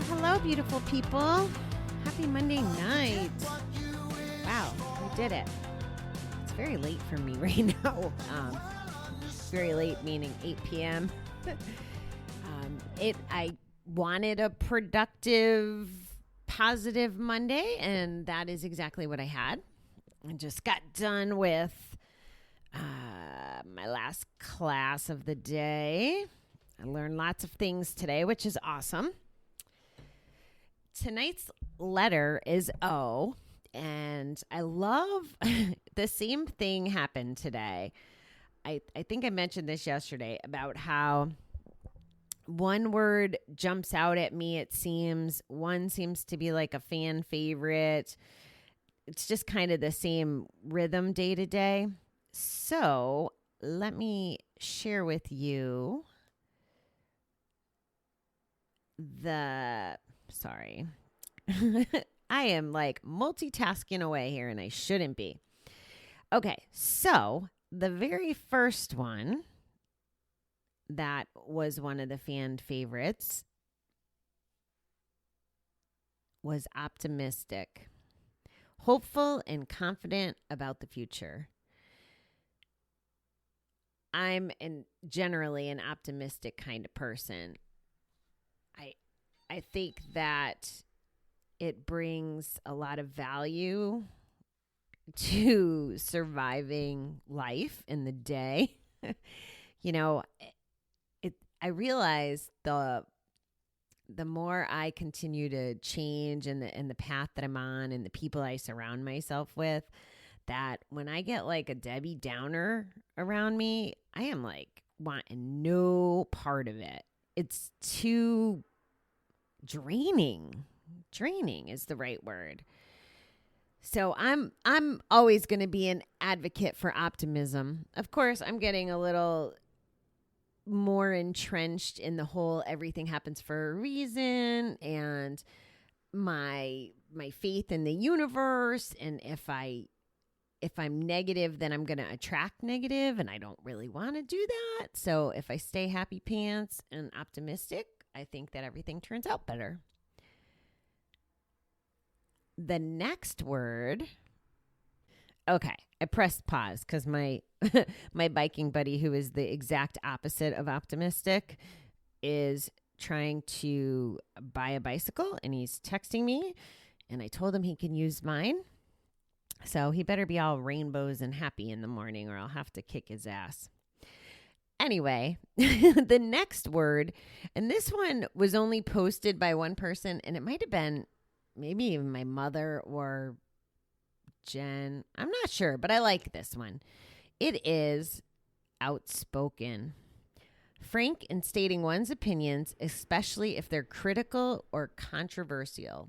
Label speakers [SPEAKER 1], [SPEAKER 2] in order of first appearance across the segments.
[SPEAKER 1] Hello, beautiful people. Happy Monday night. Wow, we did it. It's very late for me right now. Very late, meaning 8 p.m. I wanted a productive, positive Monday, and that is exactly what I had. I just got done with my last class of the day. I learned lots of things today, which is awesome. Tonight's letter is O, and I love the same thing happened today. I think I mentioned this yesterday about how one word jumps out at me, it seems. One seems to be like a fan favorite. It's just kind of the same rhythm day to day. So let me share with you Sorry. I am like multitasking away here and I shouldn't be. Okay, so the very first one that was one of the fan favorites was optimistic, hopeful and confident about the future. I'm generally an optimistic kind of person. I think that it brings a lot of value to surviving life in the day. You know, I realize the more I continue to change in the path that I'm on and the people I surround myself with, that when I get like a Debbie Downer around me, I am like wanting no part of it. It's too draining. Draining is the right word. So I'm always going to be an advocate for optimism. Of course, I'm getting a little more entrenched in the whole everything happens for a reason and my faith in the universe, and if I'm negative, then I'm going to attract negative, and I don't really want to do that. So if I stay happy pants and optimistic, I think that everything turns out better. The next word. Okay, I pressed pause because my my biking buddy, who is the exact opposite of optimistic, is trying to buy a bicycle, and he's texting me, and I told him he can use mine. So he better be all rainbows and happy in the morning, or I'll have to kick his ass. Anyway, the next word, and this one was only posted by one person, and it might have been maybe even my mother or Jen. I'm not sure, but I like this one. It is outspoken. Frank in stating one's opinions, especially if they're critical or controversial.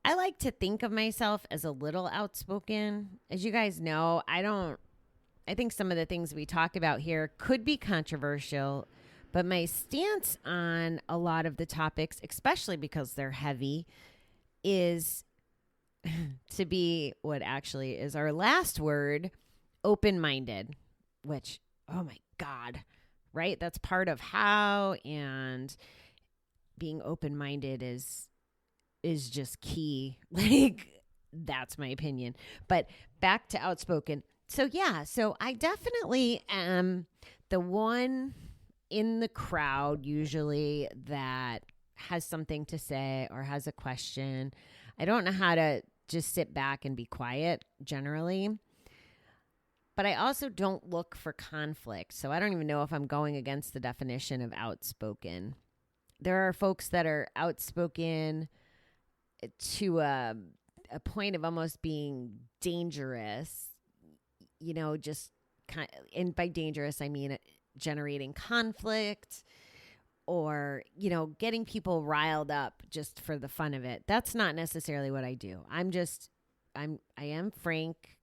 [SPEAKER 1] I like to think of myself as a little outspoken. As you guys know, I think some of the things we talk about here could be controversial, but my stance on a lot of the topics, especially because they're heavy, is to be what actually is our last word, open-minded, which, oh my God, right? That's part of how, and being open-minded is just key. Like, that's my opinion. But back to outspoken. So I definitely am the one in the crowd usually that has something to say or has a question. I don't know how to just sit back and be quiet generally. But I also don't look for conflict. So I don't even know if I'm going against the definition of outspoken. There are folks that are outspoken to a point of almost being dangerous. Just kind of, and by dangerous, I mean generating conflict or, getting people riled up just for the fun of it. That's not necessarily what I do. I am frank.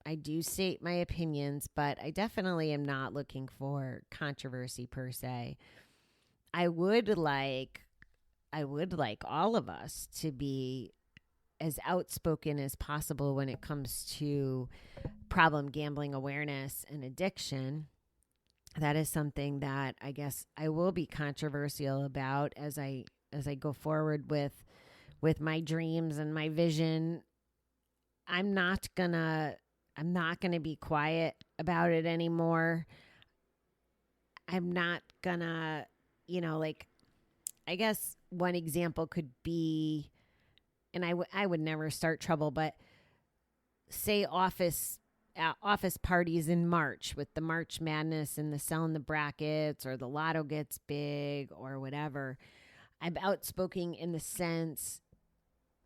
[SPEAKER 1] I do state my opinions, but I definitely am not looking for controversy per se. I would like all of us to be as outspoken as possible when it comes to problem gambling awareness and addiction. That is something that I guess I will be controversial about as I as I go forward with my dreams and my vision, I'm not gonna be quiet about it anymore. I'm not gonna, like, I guess one example could be, and I would never start trouble, but say office parties in March with the March Madness and the selling the brackets or the lotto gets big or whatever. I'm outspoken in the sense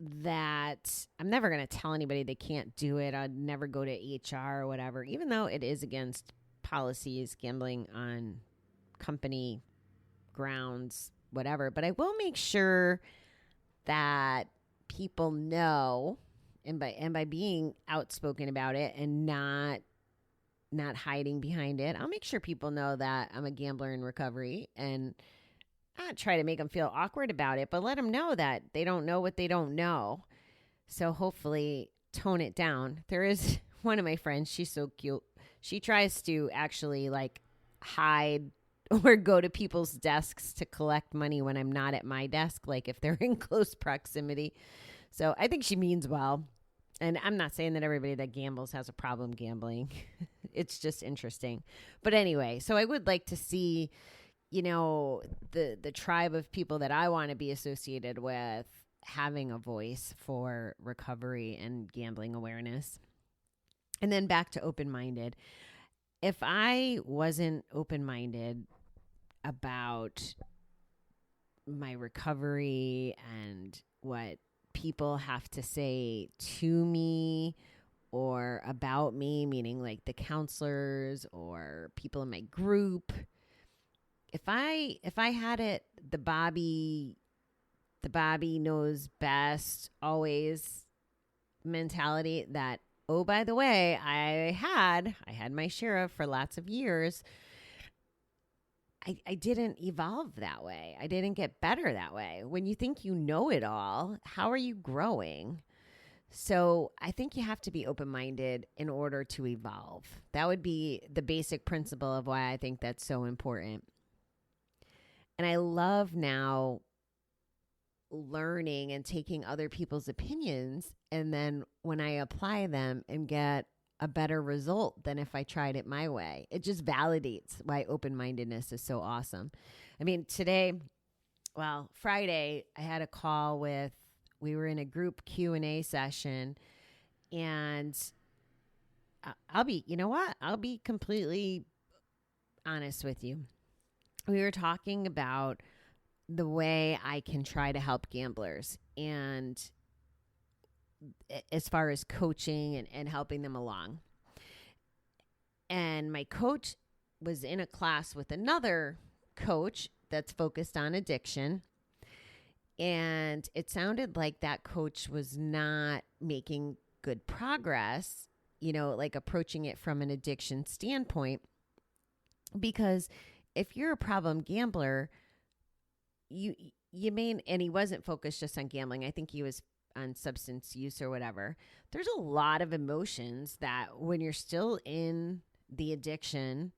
[SPEAKER 1] that I'm never going to tell anybody they can't do it. I'd never go to HR or whatever, even though it is against policies, gambling on company grounds, whatever. But I will make sure that people know, and by being outspoken about it and not hiding behind it, I'll make sure people know that I'm a gambler in recovery, and not try to make them feel awkward about it, but let them know that they don't know what they don't know. So hopefully tone it down. There is one of my friends, she's so cute. She tries to actually like hide or go to people's desks to collect money when I'm not at my desk, like if they're in close proximity. So I think she means well. And I'm not saying that everybody that gambles has a problem gambling. It's just interesting. But anyway, so I would like to see, the tribe of people that I want to be associated with having a voice for recovery and gambling awareness. And then back to open-minded. If I wasn't open-minded about my recovery and what people have to say to me or about me, meaning like the counselors or people in my group, if I had it the Bobby knows best always mentality that, oh, by the way, I had my share of for lots of years, I didn't evolve that way. I didn't get better that way. When you think you know it all, how are you growing? So I think you have to be open-minded in order to evolve. That would be the basic principle of why I think that's so important. And I love now learning and taking other people's opinions, and then when I apply them and get a better result than if I tried it my way, it just validates why open-mindedness is so awesome. I mean, Friday, I had a call we were in a group Q&A session, and I'll be completely honest with you. We were talking about the way I can try to help gamblers, and as far as coaching and helping them along. And my coach was in a class with another coach that's focused on addiction. And it sounded like that coach was not making good progress, like approaching it from an addiction standpoint. Because if you're a problem gambler, you may, and he wasn't focused just on gambling. I think he was on substance use or whatever. There's a lot of emotions that when you're still in the addiction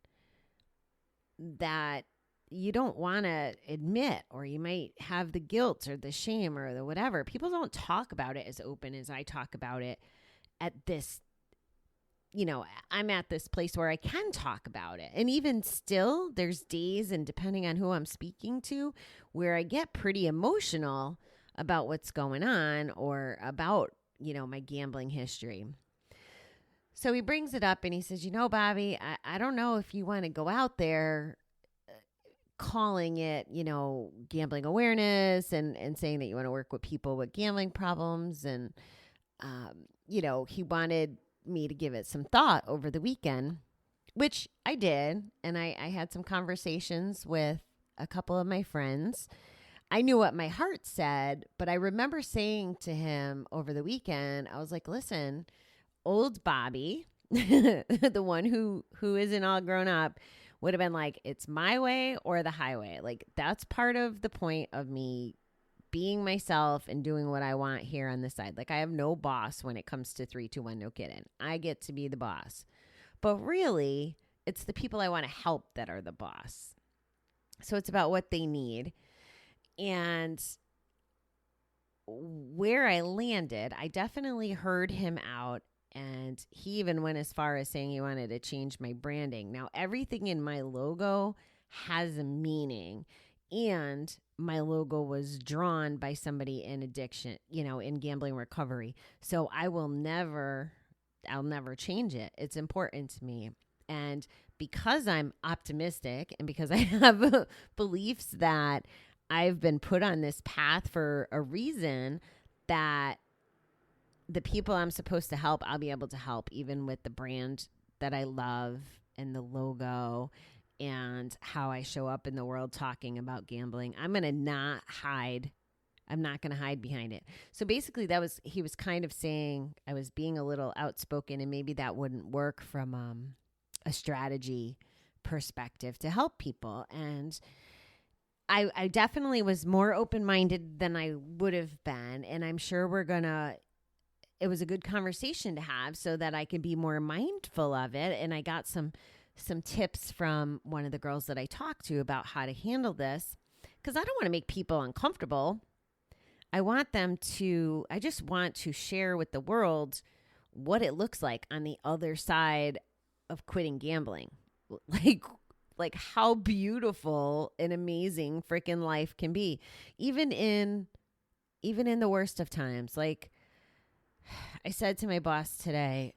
[SPEAKER 1] that you don't want to admit, or you might have the guilt or the shame or the whatever. People don't talk about it as open as I talk about it at this, I'm at this place where I can talk about it. And even still, there's days, and depending on who I'm speaking to, where I get pretty emotional about what's going on or about, my gambling history. So he brings it up and he says, Bobby, I don't know if you want to go out there calling it, gambling awareness and saying that you want to work with people with gambling problems. And, he wanted me to give it some thought over the weekend, which I did. And I had some conversations with a couple of my friends. I knew what my heart said, but I remember saying to him over the weekend, I was like, listen, old Bobby, the one who isn't all grown up, would have been like, it's my way or the highway. Like, that's part of the point of me being myself and doing what I want here on this side. Like, I have no boss when it comes to 3, 2, 1, no kidding. I get to be the boss. But really, it's the people I want to help that are the boss. So it's about what they need. And where I landed, I definitely heard him out. And he even went as far as saying he wanted to change my branding. Now, everything in my logo has a meaning. And my logo was drawn by somebody in addiction, in gambling recovery. So I'll never change it. It's important to me. And because I'm optimistic and because I have beliefs that I've been put on this path for a reason, that the people I'm supposed to help, I'll be able to help, even with the brand that I love and the logo and how I show up in the world talking about gambling. I'm going to not hide. I'm not going to hide behind it. So basically he was kind of saying I was being a little outspoken, and maybe that wouldn't work from a strategy perspective to help people. And I definitely was more open-minded than I would have been. And I'm sure it was a good conversation to have so that I can be more mindful of it. And I got some tips from one of the girls that I talked to about how to handle this, because I don't want to make people uncomfortable. I just want to share with the world what it looks like on the other side of quitting gambling. Like how beautiful and amazing freaking life can be, even in the worst of times. Like I said to my boss today,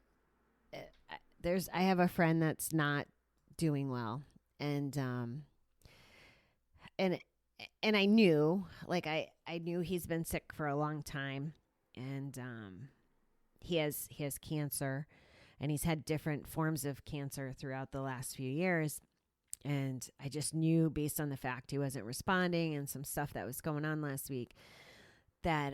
[SPEAKER 1] I have a friend that's not doing well, and I knew, I knew he's been sick for a long time, and he has cancer, and he's had different forms of cancer throughout the last few years. And I just knew, based on the fact he wasn't responding and some stuff that was going on last week, that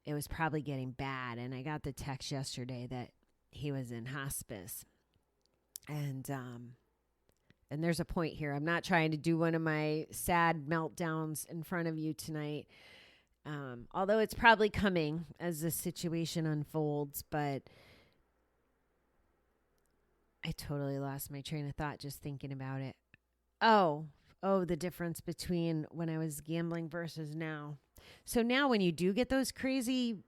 [SPEAKER 1] it was probably getting bad. And I got the text yesterday that he was in hospice. And there's a point here. I'm not trying to do one of my sad meltdowns in front of you tonight, although it's probably coming as the situation unfolds. But I totally lost my train of thought just thinking about it. Oh, the difference between when I was gambling versus now. So now when you do get those crazy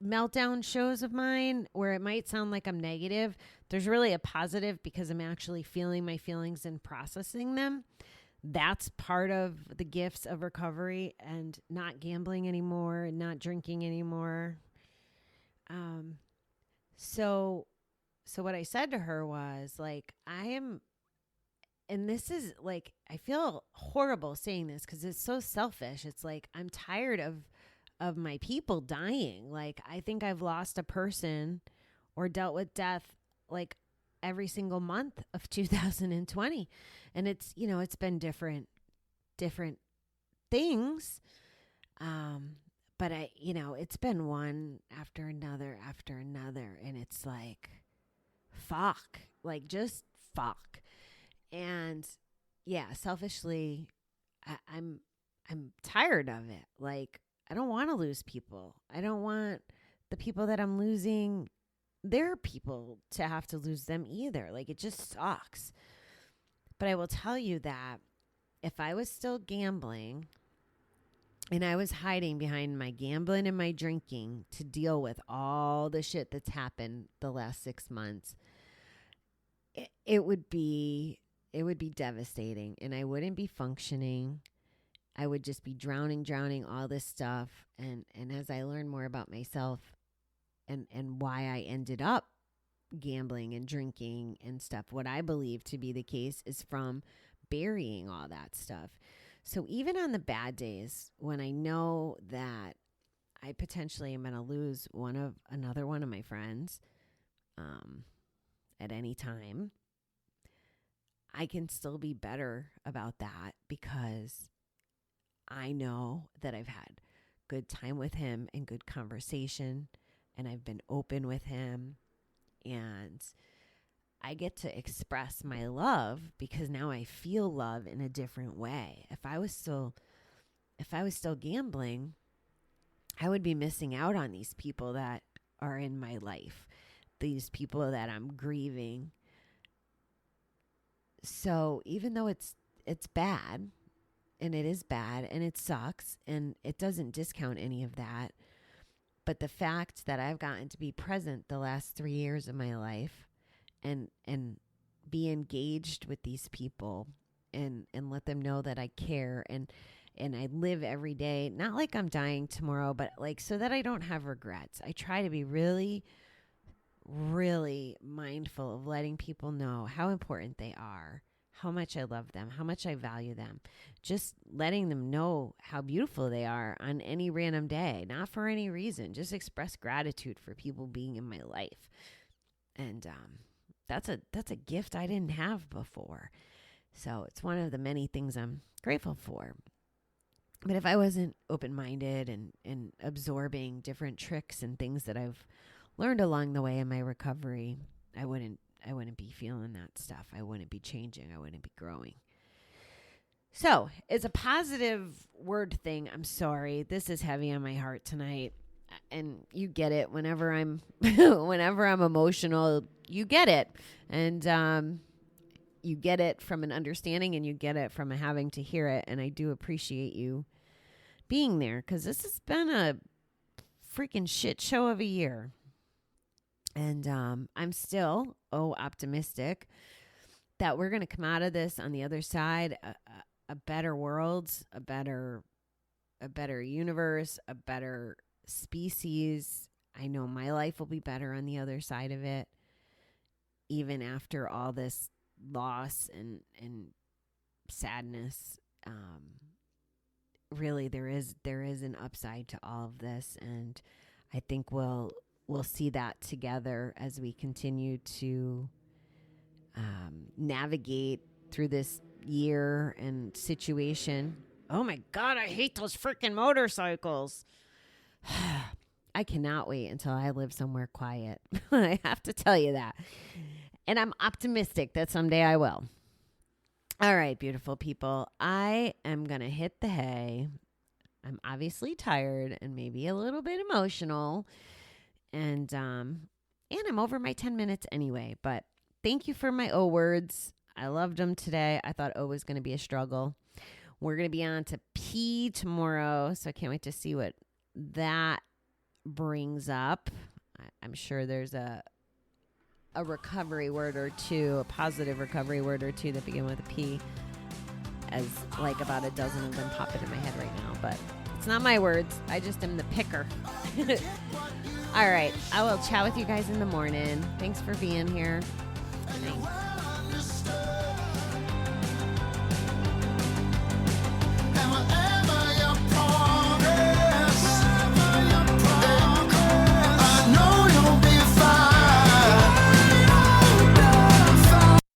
[SPEAKER 1] meltdown shows of mine where it might sound like I'm negative, there's really a positive, because I'm actually feeling my feelings and processing them. That's part of the gifts of recovery and not gambling anymore and not drinking anymore. So what I said to her was like, and this is like, I feel horrible saying this because it's so selfish. It's like, I'm tired of my people dying. Like, I think I've lost a person or dealt with death like every single month of 2020. And it's, it's been different things. But it's been one after another. And it's like, fuck, like just fuck. And yeah, selfishly, I'm tired of it. Like, I don't want to lose people. I don't want the people that I'm losing, their people, to have to lose them either. Like, it just sucks. But I will tell you that if I was still gambling and I was hiding behind my gambling and my drinking to deal with all the shit that's happened the last 6 months, it would be devastating, and I wouldn't be functioning. I would just be drowning all this stuff. And as I learn more about myself and why I ended up gambling and drinking and stuff, what I believe to be the case is from burying all that stuff. So even on the bad days when I know that I potentially am going to lose another one of my friends at any time, I can still be better about that because I know that I've had good time with him and good conversation, and I've been open with him, and I get to express my love because now I feel love in a different way. If I was still gambling, I would be missing out on these people that are in my life, these people that I'm grieving. So even though it's bad, and it is bad, and it sucks, and it doesn't discount any of that, But the fact that I've gotten to be present the last 3 years of my life and be engaged with these people and let them know that I care and I live every day, not like I'm dying tomorrow, but like so that I don't have regrets. I try to be really, really mindful of letting people know how important they are, how much I love them, how much I value them. Just letting them know how beautiful they are on any random day, not for any reason. Just express gratitude for people being in my life. And that's a gift I didn't have before. So it's one of the many things I'm grateful for. But if I wasn't open-minded and absorbing different tricks and things that I've learned along the way in my recovery, I wouldn't be feeling that stuff. I wouldn't be changing. I wouldn't be growing. So it's a positive word thing. I'm sorry. This is heavy on my heart tonight. And you get it whenever I'm emotional, you get it. And you get it from an understanding and you get it from having to hear it. And I do appreciate you being there because this has been a freaking shit show of a year. And I'm still optimistic that we're going to come out of this on the other side, a better world, a better universe, a better species. I know my life will be better on the other side of it, even after all this loss and sadness. Really, there is an upside to all of this, and I think we'll see that together as we continue to navigate through this year and situation. Oh my God, I hate those freaking motorcycles. I cannot wait until I live somewhere quiet. I have to tell you that. And I'm optimistic that someday I will. All right, beautiful people. I am going to hit the hay. I'm obviously tired and maybe a little bit emotional. And I'm over my 10 minutes anyway. But thank you for my O words. I loved them today. I thought O was going to be a struggle. We're going to be on to P tomorrow. So I can't wait to see what that brings up. I'm sure there's a recovery word or two, a positive recovery word or two that begin with a P, as like about a dozen of them pop into my head right now. But it's not my words. I just am the picker. All right. I will chat with you guys in the morning. Thanks for being here. Good night.